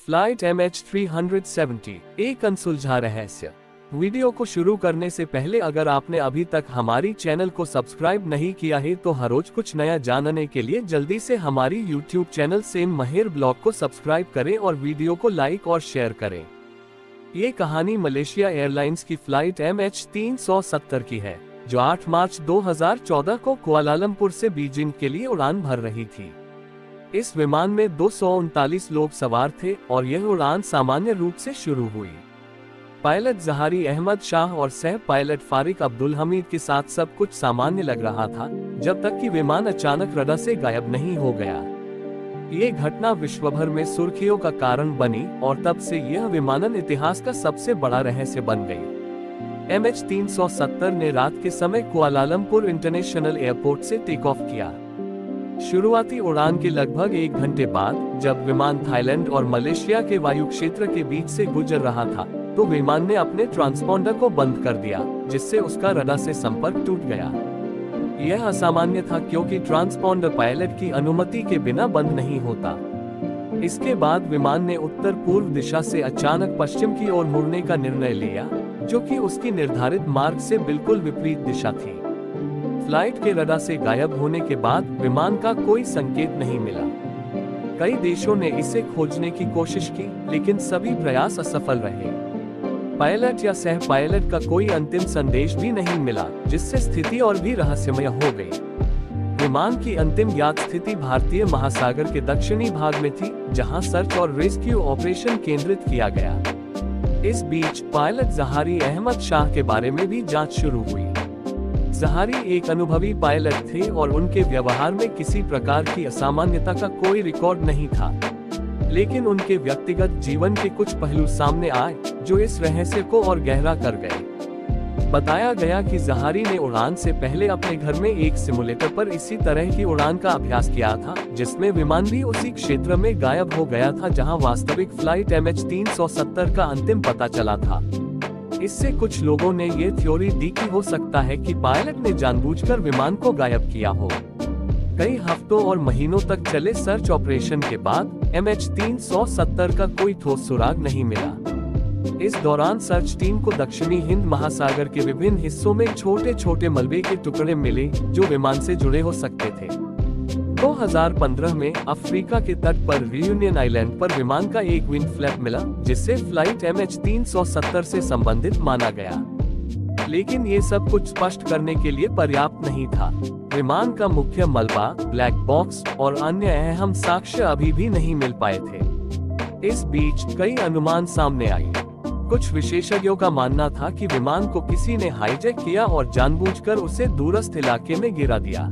Flight MH370 एक अनसुलझा रहस्य। Video को शुरू करने से पहले अगर आपने अभी तक हमारी चैनल को सब्सक्राइब नहीं किया है तो हर रोज कुछ नया जानने के लिए जल्दी से हमारी यूट्यूब चैनल सेम महिर ब्लॉग को सब्सक्राइब करें और वीडियो को लाइक और शेयर करें। ये कहानी मलेशिया एयरलाइंस की फ्लाइट MH370 की है, जो 8 मार्च 2014 को कुआलालंपुर से बीजिंग के लिए उड़ान भर रही थी। इस विमान में 239 लोग सवार थे और यह उड़ान सामान्य रूप से शुरू हुई। पायलट जहारी अहमद शाह और सह पायलट फारिक अब्दुल हमीद के साथ सब कुछ सामान्य लग रहा था, जब तक कि विमान अचानक रडार से गायब नहीं हो गया। ये घटना विश्व भर में सुर्खियों का कारण बनी और तब से यह विमानन इतिहास का सबसे बड़ा रहस्य बन गई। MH370 ने रात के समय कुआलालंपुर इंटरनेशनल एयरपोर्ट से टेक ऑफ किया। शुरुआती उड़ान के लगभग 1 घंटे बाद जब विमान थाईलैंड और मलेशिया के वायु क्षेत्र के बीच से गुजर रहा था, तो विमान ने अपने ट्रांसपॉन्डर को बंद कर दिया, जिससे उसका रडार से संपर्क टूट गया। यह असामान्य था क्योंकि ट्रांसपॉन्डर पायलट की अनुमति के बिना बंद नहीं होता। इसके बाद विमान ने उत्तर पूर्व दिशा से अचानक पश्चिम की ओर मुड़ने का निर्णय लिया, जो कि उसकी निर्धारित मार्ग से बिल्कुल विपरीत दिशा थी। फ्लाइट के रडार से गायब होने के बाद विमान का कोई संकेत नहीं मिला। कई देशों ने इसे खोजने की कोशिश की, लेकिन सभी प्रयास असफल रहे। पायलट या सह पायलट का कोई अंतिम संदेश भी नहीं मिला, जिससे स्थिति और भी रहस्यमय हो गई। विमान की अंतिम ज्ञात स्थिति भारतीय महासागर के दक्षिणी भाग में थी, जहां सर्च और रेस्क्यू ऑपरेशन केंद्रित किया गया। इस बीच पायलट जहारी अहमद शाह के बारे में भी जांच शुरू हुई। जहारी एक अनुभवी पायलट थे और उनके व्यवहार में किसी प्रकार की असामान्यता का कोई रिकॉर्ड नहीं था, लेकिन उनके व्यक्तिगत जीवन के कुछ पहलू सामने आए जो इस रहस्य को और गहरा कर गए। बताया गया कि जहारी ने उड़ान से पहले अपने घर में एक सिमुलेटर पर इसी तरह की उड़ान का अभ्यास किया था, जिसमें विमान भी उसी क्षेत्र में गायब हो गया था जहां वास्तविक फ्लाइट MH370 का अंतिम पता चला था। इससे कुछ लोगों ने ये थ्योरी दी कि हो सकता है कि पायलट ने जानबूझकर विमान को गायब किया हो। कई हफ्तों और महीनों तक चले सर्च ऑपरेशन के बाद MH370 का कोई ठोस सुराग नहीं मिला। इस दौरान सर्च टीम को दक्षिणी हिंद महासागर के विभिन्न हिस्सों में छोटे छोटे मलबे के टुकड़े मिले, जो विमान से जुड़े हो सकते थे। 2015 में अफ्रीका के तट पर रियूनियन आइलैंड पर विमान का एक विंग फ्लैप मिला, जिससे फ्लाइट MH370 से संबंधित माना गया। लेकिन ये सब कुछ स्पष्ट करने के लिए पर्याप्त नहीं था। विमान का मुख्य मलबा, ब्लैक बॉक्स और अन्य अहम साक्ष्य अभी भी नहीं मिल पाए थे। इस बीच कई अनुमान सामने आए। कुछ विशेषज्ञों का मानना था कि विमान को किसी ने हाईजैक किया और जानबूझकर उसे दूरस्थ इलाके में गिरा दिया।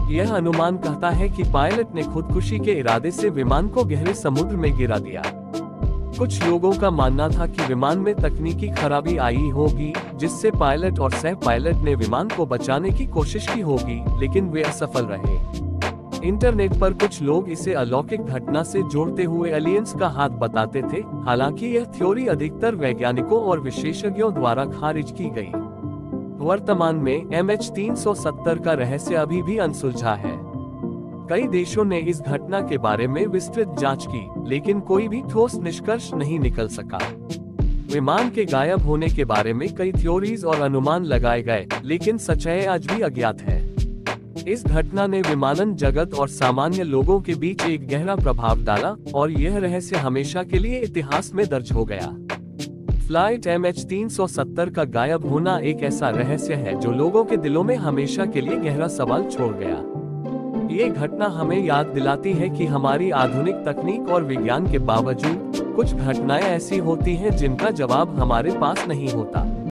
यह अनुमान कहता है कि पायलट ने खुदकुशी के इरादे से विमान को गहरे समुद्र में गिरा दिया। कुछ लोगों का मानना था कि विमान में तकनीकी खराबी आई होगी, जिससे पायलट और सह पायलट ने विमान को बचाने की कोशिश की होगी, लेकिन वे असफल रहे। इंटरनेट पर कुछ लोग इसे अलौकिक घटना से जोड़ते हुए एलियंस का हाथ बताते थे, हालांकि यह थ्योरी अधिकतर वैज्ञानिकों और विशेषज्ञों द्वारा खारिज की गई। वर्तमान में MH370 का रहस्य अभी भी अनसुलझा है। कई देशों ने इस घटना के बारे में विस्तृत जांच की, लेकिन कोई भी ठोस निष्कर्ष नहीं निकल सका। विमान के गायब होने के बारे में कई थ्योरीज और अनुमान लगाए गए, लेकिन सच्चाई आज भी अज्ञात है। इस घटना ने विमानन जगत और सामान्य लोगों के बीच एक गहरा प्रभाव डाला और यह रहस्य हमेशा के लिए इतिहास में दर्ज हो गया। फ्लाइट MH370 का गायब होना एक ऐसा रहस्य है जो लोगों के दिलों में हमेशा के लिए गहरा सवाल छोड़ गया। ये घटना हमें याद दिलाती है कि हमारी आधुनिक तकनीक और विज्ञान के बावजूद कुछ घटनाएं ऐसी होती हैं जिनका जवाब हमारे पास नहीं होता।